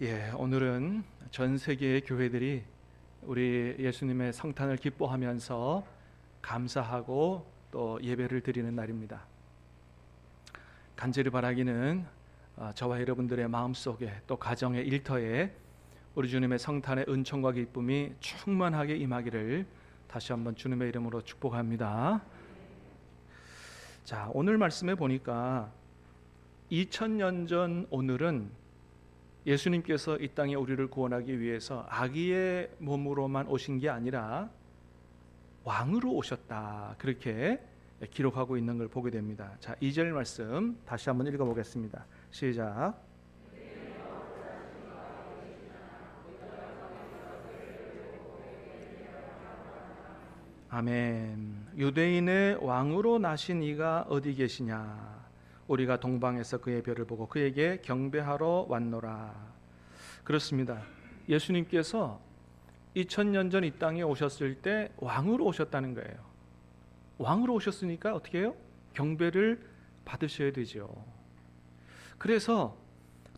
오늘은 전 세계의 교회들이 우리 예수님의 성탄을 기뻐하면서 감사하고 또 예배를 드리는 날입니다. 간절히 바라기는 저와 여러분들의 마음속에 또 가정의 일터에 우리 주님의 성탄의 은총과 기쁨이 충만하게 임하기를 다시 한번 주님의 이름으로 축복합니다. 자, 오늘 말씀에 보니까 2000년 전 오늘은 예수님께서 이 땅에 우리를 구원하기 위해서 아기의 몸으로만 오신 게 아니라 왕으로 오셨다, 그렇게 기록하고 있는 걸 보게 됩니다. 자, 2절 말씀 다시 한번 읽어보겠습니다. 시작. 아멘. 유대인의 왕으로 나신 이가 어디 계시냐? 우리가 동방에서 그의 별을 보고 그에게 경배하러 왔노라. 그렇습니다. 예수님께서 2000년 전 이 땅에 오셨을 때 왕으로 오셨다는 거예요. 왕으로 오셨으니까 어떻게 해요? 경배를 받으셔야 되죠. 그래서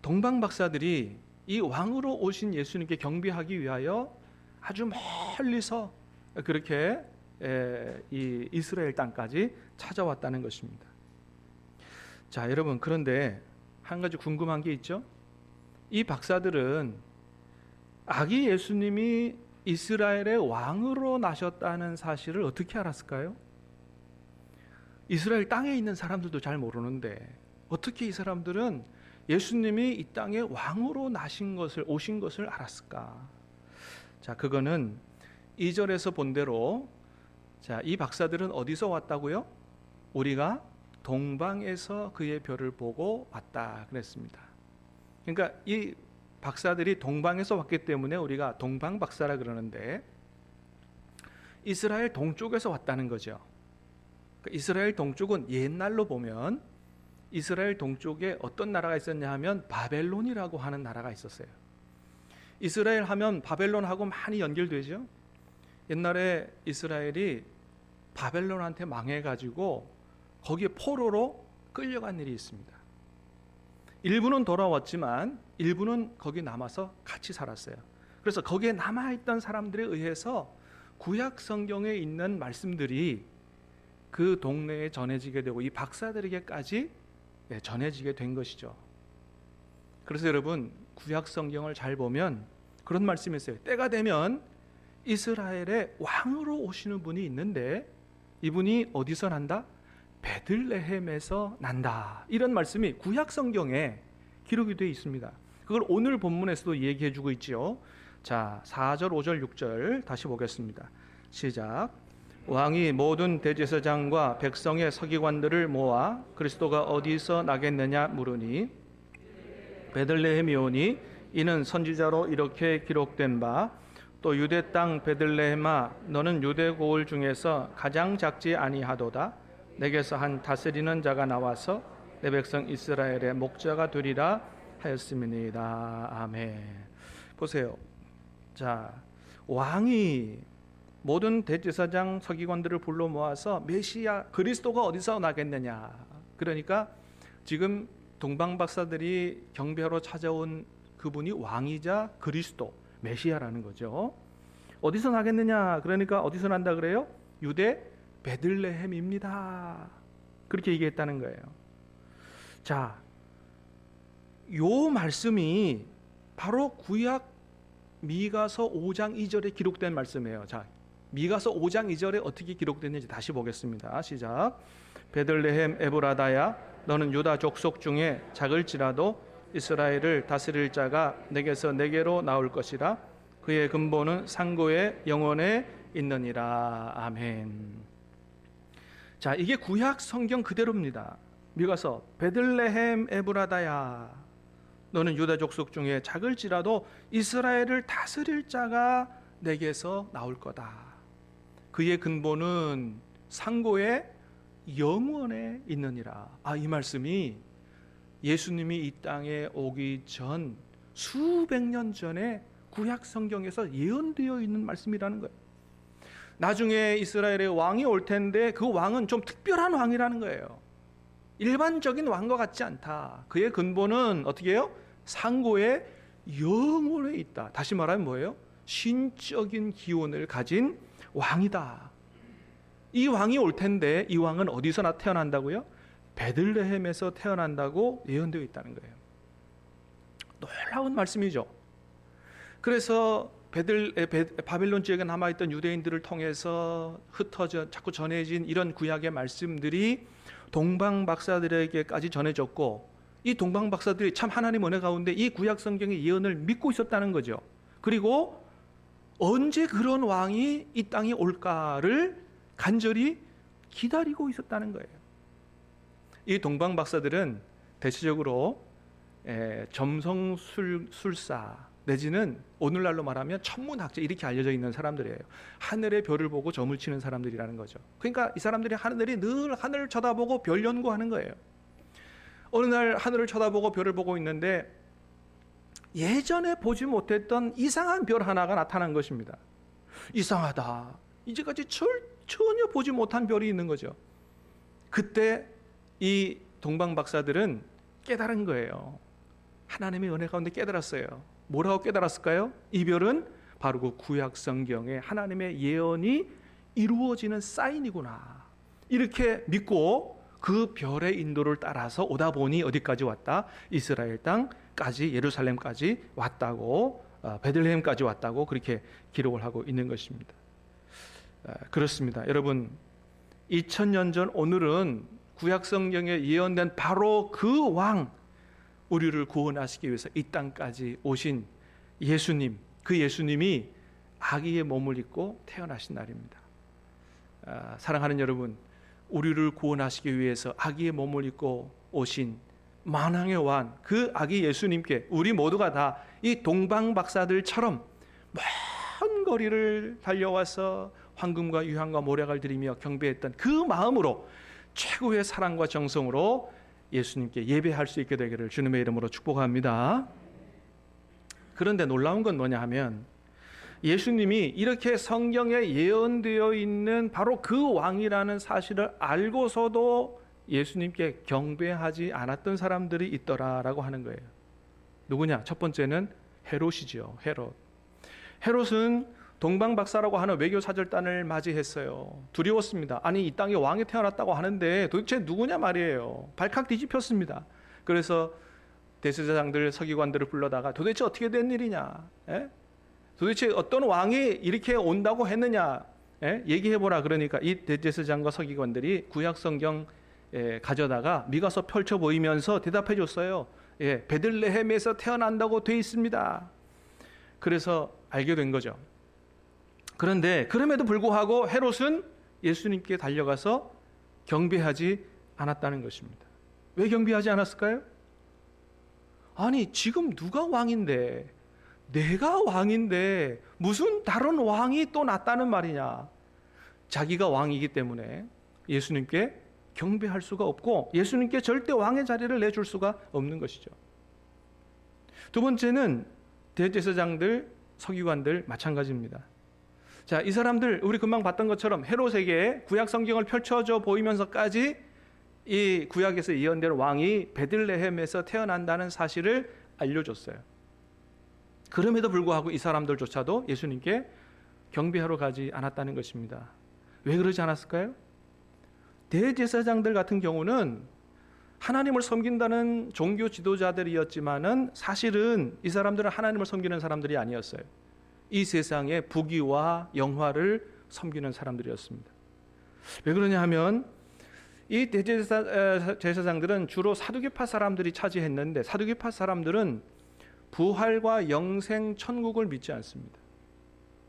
동방 박사들이 이 왕으로 오신 예수님께 경배하기 위하여 아주 멀리서 그렇게 이 이스라엘 땅까지 찾아왔다는 것입니다. 자, 여러분, 그런데 한 가지 궁금한 게 있죠? 이 박사들은 아기 예수님이 이스라엘의 왕으로 나셨다는 사실을 어떻게 알았을까요? 이스라엘 땅에 있는 사람들도 잘 모르는데 어떻게 이 사람들은 예수님이 이 땅에 왕으로 오신 것을 알았을까? 자, 그거는 2절에서 본 대로, 자, 이 박사들은 어디서 왔다고요? 우리가 동방에서 그의 별을 보고 왔다 그랬습니다. 그러니까 이 박사들이 동방에서 왔기 때문에 우리가 동방 박사라 그러는데, 이스라엘 동쪽에서 왔다는 거죠. 그러니까 이스라엘 동쪽은 옛날로 보면 이스라엘 동쪽에 어떤 나라가 있었냐 하면 바벨론이라고 하는 나라가 있었어요. 이스라엘 하면 바벨론하고 많이 연결되죠. 옛날에 이스라엘이 바벨론한테 망해가지고 거기에 포로로 끌려간 일이 있습니다. 일부는 돌아왔지만 일부는 거기 남아서 같이 살았어요. 그래서 거기에 남아있던 사람들에 의해서 구약 성경에 있는 말씀들이 그 동네에 전해지게 되고 이 박사들에게까지 전해지게 된 것이죠. 그래서 여러분, 구약 성경을 잘 보면 그런 말씀이 있어요. 때가 되면 이스라엘의 왕으로 오시는 분이 있는데 이분이 어디서 난다? 베들레헴에서 난다. 이런 말씀이 구약 성경에 기록이 되어 있습니다. 그걸 오늘 본문에서도 얘기해 주고 있지요. 자, 4절, 5절, 6절 다시 보겠습니다. 시작. 왕이 모든 대제사장과 백성의 서기관들을 모아 그리스도가 어디서 나겠느냐 물으니 베들레헴이오니 이는 선지자로 이렇게 기록된 바 또 유대 땅 베들레헴아 너는 유대 고을 중에서 가장 작지 아니하도다. 내게서 한 다스리는 자가 나와서 내 백성 이스라엘의 목자가 되리라 하였음이니이다. 아멘. 보세요. 자, 왕이 모든 대제사장 서기관들을 불러 모아서 메시아 그리스도가 어디서 나겠느냐. 그러니까 지금 동방 박사들이 경배하러 찾아온 그분이 왕이자 그리스도 메시아라는 거죠. 어디서 나겠느냐. 그러니까 어디서 난다 그래요? 유대 베들레헴입니다. 그렇게 얘기했다는 거예요. 자, 요 말씀이 바로 구약 미가서 5장 2절에 기록된 말씀이에요. 자, 미가서 5장 2절에 어떻게 기록됐는지 다시 보겠습니다. 시작. 베들레헴 에브라다야 너는 유다 족속 중에 작을지라도 이스라엘을 다스릴 자가 내게서 내게로 나올 것이라. 그의 근본은 상고의 영원에 있느니라. 아멘. 자, 이게 구약 성경 그대로입니다. 미가서 베들레헴 에브라다야 너는 유다 족속 중에 작을지라도 이스라엘을 다스릴 자가 내게서 나올 거다. 그의 근본은 상고의 영원에 있느니라. 아, 이 말씀이 예수님이 이 땅에 오기 전 수백 년 전에 구약 성경에서 예언되어 있는 말씀이라는 거예요. 나중에 이스라엘의 왕이 올 텐데 그 왕은 좀 특별한 왕이라는 거예요. 일반적인 왕과 같지 않다. 그의 근본은 어떻게 해요? 상고의 영원에 있다. 다시 말하면 뭐예요? 신적인 기운을 가진 왕이다. 이 왕이 올 텐데 이 왕은 어디서 태어난다고요? 베들레헴에서 태어난다고 예언되어 있다는 거예요. 놀라운 말씀이죠. 그래서 바벨론 지역에 남아있던 유대인들을 통해서 흩어져 자꾸 전해진 이런 구약의 말씀들이 동방 박사들에게까지 전해졌고, 이 동방 박사들이 참 하나님 은혜 가운데 이 구약 성경의 예언을 믿고 있었다는 거죠. 그리고 언제 그런 왕이 이 땅에 올까를 간절히 기다리고 있었다는 거예요. 이 동방 박사들은 대체적으로 점성술사 내지는 오늘날로 말하면 천문학자 이렇게 알려져 있는 사람들이에요. 하늘의 별을 보고 점을 치는 사람들이라는 거죠. 그러니까 이 사람들이 늘 하늘을 쳐다보고 별 연구하는 거예요. 어느 날 하늘을 쳐다보고 별을 보고 있는데 예전에 보지 못했던 이상한 별 하나가 나타난 것입니다. 이상하다. 이제까지 전혀 보지 못한 별이 있는 거죠. 그때 이 동방 박사들은 깨달은 거예요. 하나님의 은혜 가운데 깨달았어요. 뭐라고 깨달았을까요? 이 별은 바로 그 구약 성경에 하나님의 예언이 이루어지는 사인이구나. 이렇게 믿고 그 별의 인도를 따라서 오다 보니 어디까지 왔다? 이스라엘 땅까지, 예루살렘까지 왔다고, 베들레헴까지 왔다고 그렇게 기록을 하고 있는 것입니다. 그렇습니다. 여러분, 2000년 전 오늘은 구약 성경에 예언된 바로 그 왕, 우리를 구원하시기 위해서 이 땅까지 오신 예수님, 그 예수님이 아기의 몸을 입고 태어나신 날입니다. 사랑하는 여러분, 우리를 구원하시기 위해서 아기의 몸을 입고 오신 만왕의 왕, 그 아기 예수님께 우리 모두가 다 이 동방 박사들처럼 먼 거리를 달려와서 황금과 유향과 모략을 드리며 경배했던 그 마음으로 최고의 사랑과 정성으로 예수님께 예배할 수 있게 되기를 주님의 이름으로 축복합니다. 그런데 놀라운 건 뭐냐 하면 예수님이 이렇게 성경에 예언되어 있는 바로 그 왕이라는 사실을 알고서도 예수님께 경배하지 않았던 사람들이 있더라라고 하는 거예요. 누구냐? 첫 번째는 헤롯이죠. 헤롯은 동방박사라고 하는 외교사절단을 맞이했어요. 두려웠습니다. 아니, 이 땅에 왕이 태어났다고 하는데 도대체 누구냐 말이에요. 발칵 뒤집혔습니다. 그래서 대제사장들, 서기관들을 불러다가 도대체 어떻게 된 일이냐, 도대체 어떤 왕이 이렇게 온다고 했느냐, 얘기해보라. 그러니까 이 대제사장과 서기관들이 구약 성경 가져다가 미가서 펼쳐 보이면서 대답해 줬어요. 베들레헴에서 태어난다고 돼 있습니다. 그래서 알게 된 거죠. 그런데 그럼에도 불구하고 헤롯은 예수님께 달려가서 경배하지 않았다는 것입니다. 왜 경배하지 않았을까요? 아니, 지금 누가 왕인데, 내가 왕인데 무슨 다른 왕이 또 낫다는 말이냐. 자기가 왕이기 때문에 예수님께 경배할 수가 없고 예수님께 절대 왕의 자리를 내줄 수가 없는 것이죠. 두 번째는 대제사장들, 서기관들 마찬가지입니다. 자, 이 사람들 우리 금방 봤던 것처럼 헤롯에게 구약 성경을 펼쳐져 보이면서까지 이 구약에서 예언된 왕이 베들레헴에서 태어난다는 사실을 알려줬어요. 그럼에도 불구하고 이 사람들조차도 예수님께 경배하러 가지 않았다는 것입니다. 왜 그러지 않았을까요? 대제사장들 같은 경우는 하나님을 섬긴다는 종교 지도자들이었지만은 사실은 이 사람들은 하나님을 섬기는 사람들이 아니었어요. 이 세상의 부귀와 영화를 섬기는 사람들이었습니다. 왜 그러냐 하면 이 대제사장들은 주로 사두개파 사람들이 차지했는데 사두개파 사람들은 부활과 영생 천국을 믿지 않습니다.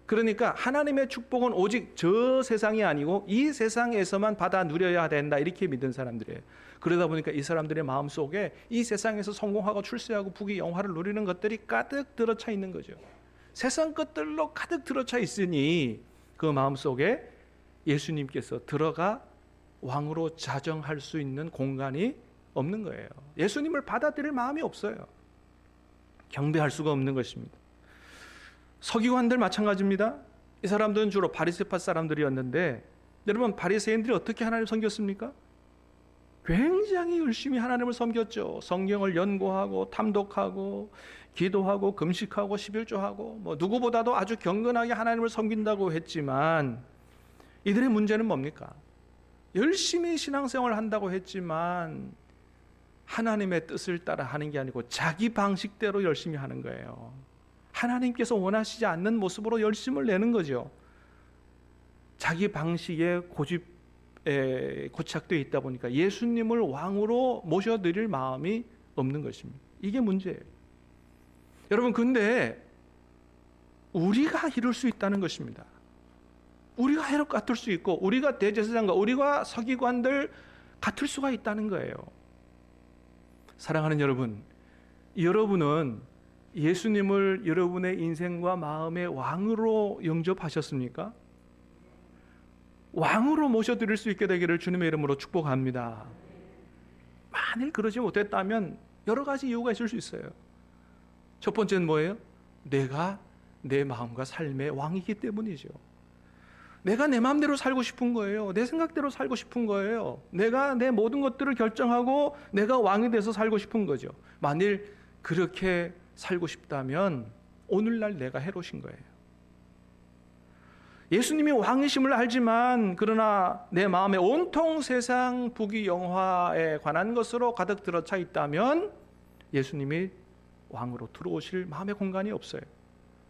그러니까 하나님의 축복은 오직 저 세상이 아니고 이 세상에서만 받아 누려야 된다 이렇게 믿는 사람들이에요. 그러다 보니까 이 사람들의 마음속에 이 세상에서 성공하고 출세하고 부귀 영화를 누리는 것들이 가득 들어차 있는 거죠. 세상 것들로 가득 들어차 있으니 그 마음속에 예수님께서 들어가 왕으로 자정할 수 있는 공간이 없는 거예요. 예수님을 받아들일 마음이 없어요. 경배할 수가 없는 것입니다. 서기관들 마찬가지입니다. 이 사람들은 주로 바리새파 사람들이었는데 여러분, 바리새인들이 어떻게 하나님을 섬겼습니까? 굉장히 열심히 하나님을 섬겼죠. 성경을 연구하고 탐독하고 기도하고 금식하고 11조하고 뭐 누구보다도 아주 경건하게 하나님을 섬긴다고 했지만 이들의 문제는 뭡니까? 열심히 신앙생활을 한다고 했지만 하나님의 뜻을 따라 하는 게 아니고 자기 방식대로 열심히 하는 거예요. 하나님께서 원하시지 않는 모습으로 열심을 내는 거죠. 자기 방식에 고착되어 있다 보니까 예수님을 왕으로 모셔드릴 마음이 없는 것입니다. 이게 문제예요. 여러분, 근데 우리가 이룰 수 있다는 것입니다. 우리가 해롭 같을 수 있고 우리가 대제사장과 우리가 서기관들 같을 수가 있다는 거예요. 사랑하는 여러분, 여러분은 예수님을 여러분의 인생과 마음의 왕으로 영접하셨습니까? 왕으로 모셔드릴 수 있게 되기를 주님의 이름으로 축복합니다. 만일 그러지 못했다면 여러 가지 이유가 있을 수 있어요. 첫 번째는 뭐예요? 내가 내 마음과 삶의 왕이기 때문이죠. 내가 내 마음대로 살고 싶은 거예요. 내 생각대로 살고 싶은 거예요. 내가 내 모든 것들을 결정하고 내가 왕이 돼서 살고 싶은 거죠. 만일 그렇게 살고 싶다면 오늘날 내가 해로우신 거예요. 예수님이 왕이심을 알지만 그러나 내 마음에 온통 세상 부귀 영화에 관한 것으로 가득 들어차 있다면 예수님이 왕으로 들어오실 마음의 공간이 없어요.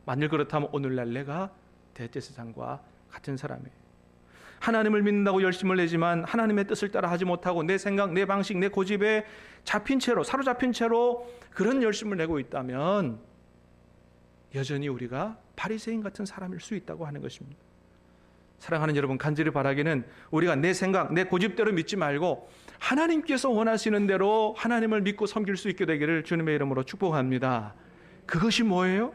만일 그렇다면 오늘날 내가 대제사장과 같은 사람이에요. 하나님을 믿는다고 열심을 내지만 하나님의 뜻을 따라 하지 못하고 내 생각, 내 방식, 내 고집에 잡힌 채로, 사로잡힌 채로 그런 열심을 내고 있다면 여전히 우리가 바리새인 같은 사람일 수 있다고 하는 것입니다. 사랑하는 여러분, 간절히 바라기는 우리가 내 생각, 내 고집대로 믿지 말고 하나님께서 원하시는 대로 하나님을 믿고 섬길 수 있게 되기를 주님의 이름으로 축복합니다. 그것이 뭐예요?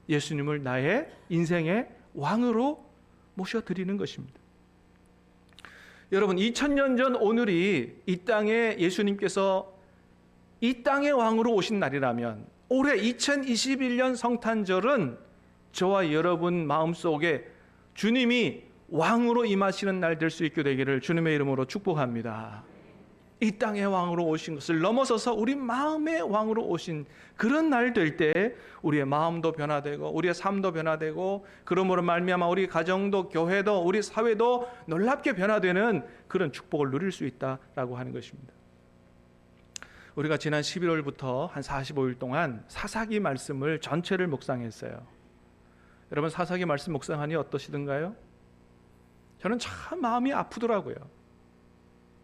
예수님을 나의 인생의 왕으로 모셔드리는 것입니다. 여러분, 2000년 전 오늘이 이 땅에 예수님께서 이 땅의 왕으로 오신 날이라면 올해 2021년 성탄절은 저와 여러분 마음속에 주님이 왕으로 임하시는 날 될 수 있게 되기를 주님의 이름으로 축복합니다. 이 땅의 왕으로 오신 것을 넘어서서 우리 마음의 왕으로 오신 그런 날 될 때 우리의 마음도 변화되고 우리의 삶도 변화되고 그러므로 말미암아 우리 가정도 교회도 우리 사회도 놀랍게 변화되는 그런 축복을 누릴 수 있다라고 하는 것입니다. 우리가 지난 11월부터 한 45일 동안 사사기 말씀을 전체를 묵상했어요. 여러분, 사사기 말씀 묵상하니 어떠시던가요? 저는 참 마음이 아프더라고요.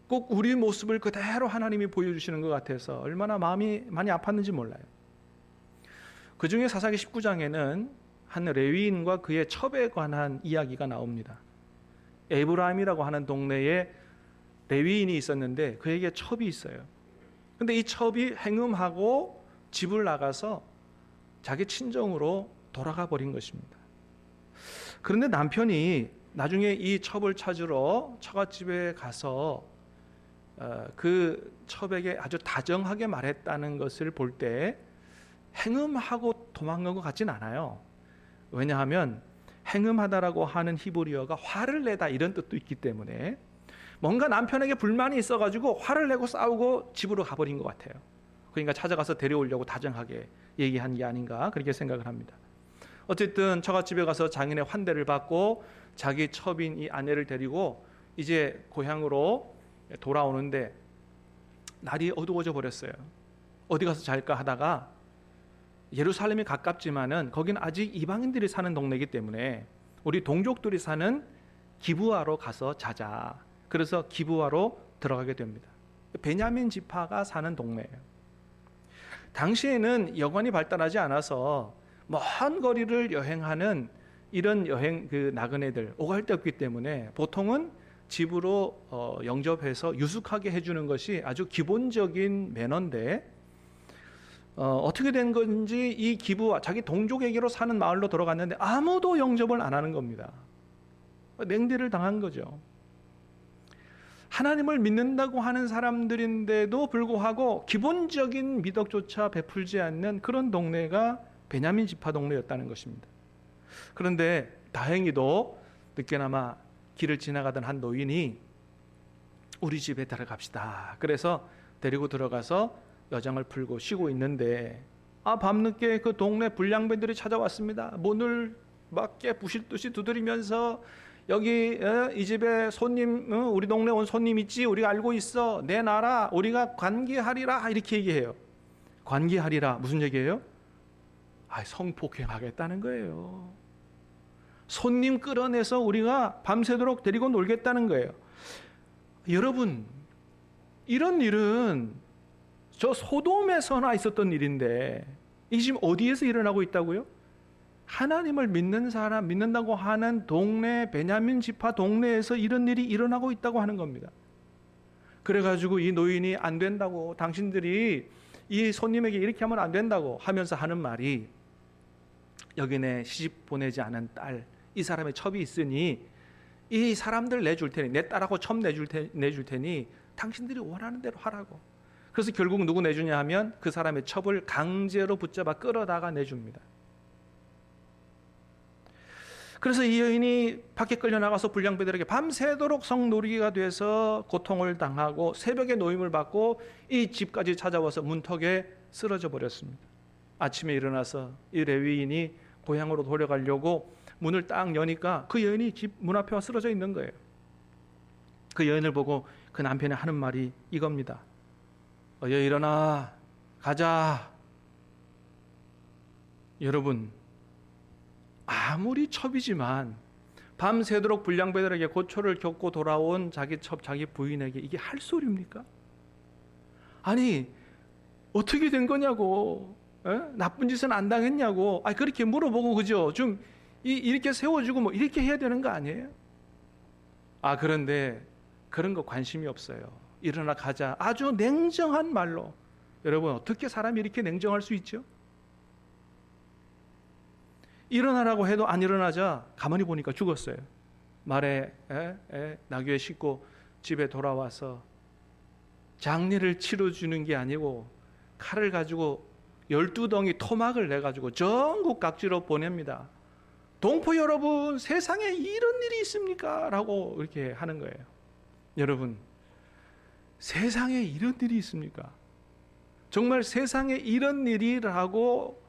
꼭 우리 모습을 그대로 하나님이 보여주시는 것 같아서 얼마나 마음이 많이 아팠는지 몰라요. 그 중에 사사기 19장에는 한 레위인과 그의 첩에 관한 이야기가 나옵니다. 에브라임이라고 하는 동네에 레위인이 있었는데 그에게 첩이 있어요. 근데 이 첩이 행음하고 집을 나가서 자기 친정으로 돌아가 버린 것입니다. 그런데 남편이 나중에 이 첩을 찾으러 처갓집에 가서 그 첩에게 아주 다정하게 말했다는 것을 볼 때 행음하고 도망간 것 같진 않아요. 왜냐하면 행음하다라고 하는 히브리어가 화를 내다 이런 뜻도 있기 때문에 뭔가 남편에게 불만이 있어가지고 화를 내고 싸우고 집으로 가버린 것 같아요. 그러니까 찾아가서 데려오려고 다정하게 얘기한 게 아닌가 그렇게 생각을 합니다. 어쨌든 처갓집에 가서 장인의 환대를 받고 자기 첩인 이 아내를 데리고 이제 고향으로 돌아오는데 날이 어두워져 버렸어요. 어디 가서 잘까 하다가 예루살렘이 가깝지만은 거기는 아직 이방인들이 사는 동네이기 때문에 우리 동족들이 사는 기브아로 가서 자자. 그래서 기브아로 들어가게 됩니다. 베냐민 지파가 사는 동네예요. 당시에는 여관이 발달하지 않아서 먼 거리를 여행하는 이런 여행 나그네들 오갈 데 없기 때문에 보통은 집으로 영접해서 유숙하게 해주는 것이 아주 기본적인 매너인데 어떻게 된 건지 이 기브와 자기 동족에게로 사는 마을로 들어갔는데 아무도 영접을 안 하는 겁니다. 냉대를 당한 거죠. 하나님을 믿는다고 하는 사람들인데도 불구하고 기본적인 미덕조차 베풀지 않는 그런 동네가 베냐민 지파 동네였다는 것입니다. 그런데 다행히도 늦게나마 길을 지나가던 한 노인이 우리 집에 들어갑시다. 그래서 데리고 들어가서 여장을 풀고 쉬고 있는데 밤늦게 그 동네 불량배들이 찾아왔습니다. 문을 막 깨부실듯이 두드리면서 여기 이 집에 손님, 우리 동네 온 손님 있지? 우리가 알고 있어. 내놔라. 우리가 관계하리라. 이렇게 얘기해요. 관계하리라. 무슨 얘기예요? 성폭행하겠다는 거예요. 손님 끌어내서 우리가 밤새도록 데리고 놀겠다는 거예요. 여러분, 이런 일은 저 소돔에서나 있었던 일인데 이게 지금 어디에서 일어나고 있다고요? 하나님을 믿는 사람, 믿는다고 하는 동네, 베냐민 지파 동네에서 이런 일이 일어나고 있다고 하는 겁니다. 그래가지고 이 노인이 안 된다고, 당신들이 이 손님에게 이렇게 하면 안 된다고 하면서 하는 말이, 여기 내 시집 보내지 않은 딸, 이 사람의 첩이 있으니 이 사람들 내줄 테니, 내 딸하고 첩 내줄 테니 당신들이 원하는 대로 하라고. 그래서 결국 누구 내주냐 하면 그 사람의 첩을 강제로 붙잡아 끌어다가 내줍니다. 그래서 이 여인이 밖에 끌려나가서 불량배들에게 밤새도록 성노리가 돼서 고통을 당하고 새벽에 노임을 받고 이 집까지 찾아와서 문턱에 쓰러져 버렸습니다. 아침에 일어나서 이 레위인이 고향으로 돌아가려고 문을 딱 여니까 그 여인이 집 문 앞에 와 쓰러져 있는 거예요. 그 여인을 보고 그 남편이 하는 말이 이겁니다. 여여 일어나 가자. 여러분, 아무리 첩이지만 밤새도록 불량배들에게 고초를 겪고 돌아온 자기 첩, 자기 부인에게 이게 할 소리입니까? 아니 어떻게 된 거냐고, 나쁜 짓은 안 당했냐고, 그렇게 물어보고, 그죠? 좀 이렇게 세워주고 뭐 이렇게 해야 되는 거 아니에요? 그런데 그런 거 관심이 없어요. 일어나 가자. 아주 냉정한 말로. 여러분, 어떻게 사람이 이렇게 냉정할 수 있죠? 일어나라고 해도 안 일어나자 가만히 보니까 죽었어요. 말에 나귀에 싣고 집에 돌아와서 장례를 치러주는 게 아니고 칼을 가지고 12덩이 토막을 내가지고 전국 각지로 보냅니다. 동포 여러분, 세상에 이런 일이 있습니까? 라고 이렇게 하는 거예요. 여러분, 세상에 이런 일이 있습니까? 정말 세상에 이런 일이라고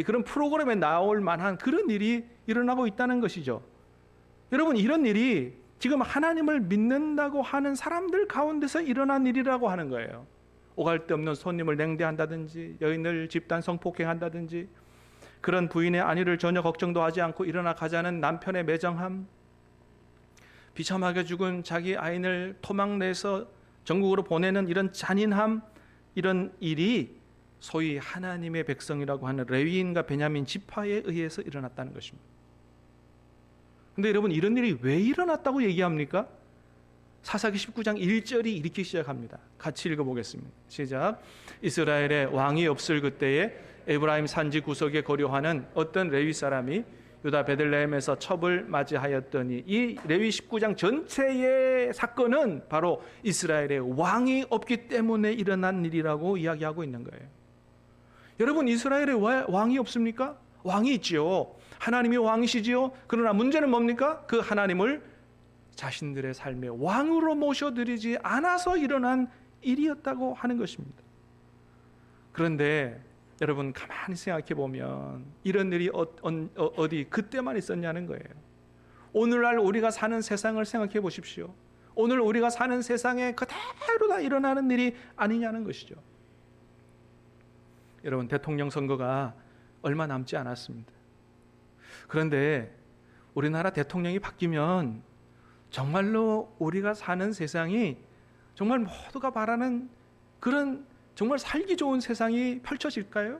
그런 프로그램에 나올 만한 그런 일이 일어나고 있다는 것이죠. 여러분, 이런 일이 지금 하나님을 믿는다고 하는 사람들 가운데서 일어난 일이라고 하는 거예요. 오갈 데 없는 손님을 냉대한다든지, 여인을 집단 성폭행한다든지, 그런 부인의 안위를 전혀 걱정도 하지 않고 일어나 가자는 남편의 매정함, 비참하게 죽은 자기 아이를 토막내서 전국으로 보내는 이런 잔인함, 이런 일이 소위 하나님의 백성이라고 하는 레위인과 베냐민 지파에 의해서 일어났다는 것입니다. 그런데 여러분, 이런 일이 왜 일어났다고 얘기합니까? 사사기 19장 1절이 이렇게 시작합니다. 같이 읽어보겠습니다. 시작. 이스라엘에 왕이 없을 그때에 에브라임 산지 구석에 거류하는 어떤 레위 사람이 유다 베들레헴에서 첩을 맞이하였더니, 이 레위 19장 전체의 사건은 바로 이스라엘에 왕이 없기 때문에 일어난 일이라고 이야기하고 있는 거예요. 여러분, 이스라엘에 왜 왕이 없습니까? 왕이 있지요. 하나님이 왕이시지요. 그러나 문제는 뭡니까? 그 하나님을 자신들의 삶의 왕으로 모셔드리지 않아서 일어난 일이었다고 하는 것입니다. 그런데 여러분, 가만히 생각해 보면 이런 일이 어디 그때만 있었냐는 거예요. 오늘날 우리가 사는 세상을 생각해 보십시오. 오늘 우리가 사는 세상에 그대로 다 일어나는 일이 아니냐는 것이죠. 여러분, 대통령 선거가 얼마 남지 않았습니다. 그런데 우리나라 대통령이 바뀌면 정말로 우리가 사는 세상이 정말 모두가 바라는 그런 정말 살기 좋은 세상이 펼쳐질까요?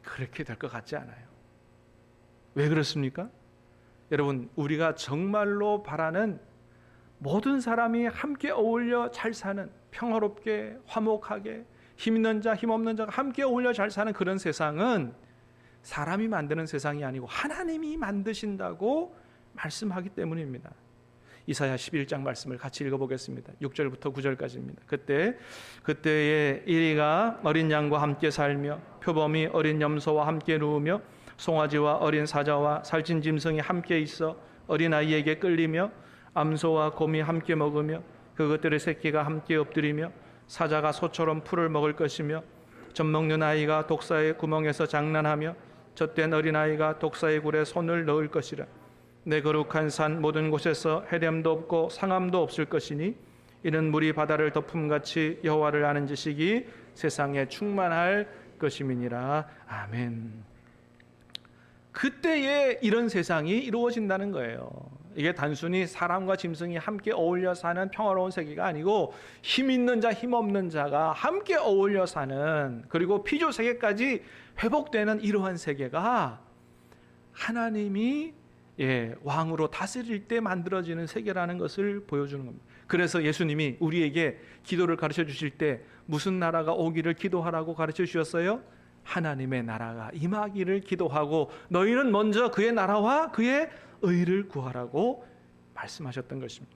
그렇게 될 것 같지 않아요. 왜 그렇습니까? 여러분, 우리가 정말로 바라는 모든 사람이 함께 어울려 잘 사는, 평화롭게 화목하게 힘 있는 자, 힘 없는 자가 함께 어울려 잘 사는 그런 세상은 사람이 만드는 세상이 아니고 하나님이 만드신다고 말씀하기 때문입니다. 이사야 11장 말씀을 같이 읽어보겠습니다. 6절부터 9절까지입니다. 그때에 이리가 어린 양과 함께 살며 표범이 어린 염소와 함께 누우며 송아지와 어린 사자와 살찐 짐승이 함께 있어 어린아이에게 끌리며 암소와 곰이 함께 먹으며 그것들의 새끼가 함께 엎드리며 사자가 소처럼 풀을 먹을 것이며 젖먹는 아이가 독사의 구멍에서 장난하며 젖된 어린아이가 독사의 굴에 손을 넣을 것이라. 내 거룩한 산 모든 곳에서 해됨도 없고 상함도 없을 것이니 이는 물이 바다를 덮음같이 여호와를 아는 지식이 세상에 충만할 것임이니라. 아멘. 그때에 이런 세상이 이루어진다는 거예요. 이게 단순히 사람과 짐승이 함께 어울려 사는 평화로운 세계가 아니고 힘 있는 자, 힘 없는 자가 함께 어울려 사는, 그리고 피조 세계까지 회복되는 이러한 세계가 하나님이 왕으로 다스릴 때 만들어지는 세계라는 것을 보여주는 겁니다. 그래서 예수님이 우리에게 기도를 가르쳐 주실 때 무슨 나라가 오기를 기도하라고 가르쳐 주셨어요? 하나님의 나라가 임하기를 기도하고 너희는 먼저 그의 나라와 그의 의를 구하라고 말씀하셨던 것입니다.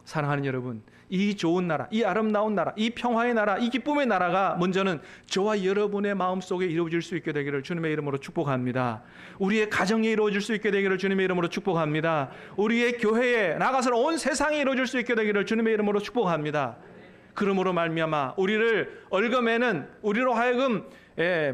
사랑하는 여러분, 이 좋은 나라, 이 아름다운 나라, 이 평화의 나라, 이 기쁨의 나라가 먼저는 저와 여러분의 마음속에 이루어질 수 있게 되기를 주님의 이름으로 축복합니다. 우리의 가정에 이루어질 수 있게 되기를 주님의 이름으로 축복합니다. 우리의 교회에 나가서 온 세상에 이루어질 수 있게 되기를 주님의 이름으로 축복합니다. 그러므로 말미암아 우리를 얽어매는, 우리로 하여금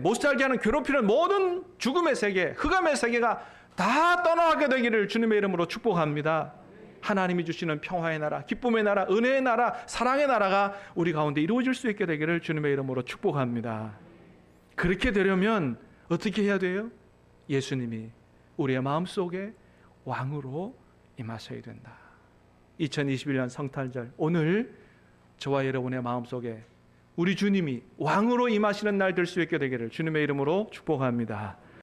못 살게 하는, 괴롭히는 모든 죽음의 세계, 흑암의 세계가 다 떠나게 되기를 주님의 이름으로 축복합니다. 하나님이 주시는 평화의 나라, 기쁨의 나라, 은혜의 나라, 사랑의 나라가 우리 가운데 이루어질 수 있게 되기를 주님의 이름으로 축복합니다. 그렇게 되려면 어떻게 해야 돼요? 예수님이 우리의 마음속에 왕으로 임하셔야 된다. 2021년 성탄절, 오늘 저와 여러분의 마음속에 우리 주님이 왕으로 임하시는 날 될 수 있게 되기를 주님의 이름으로 축복합니다.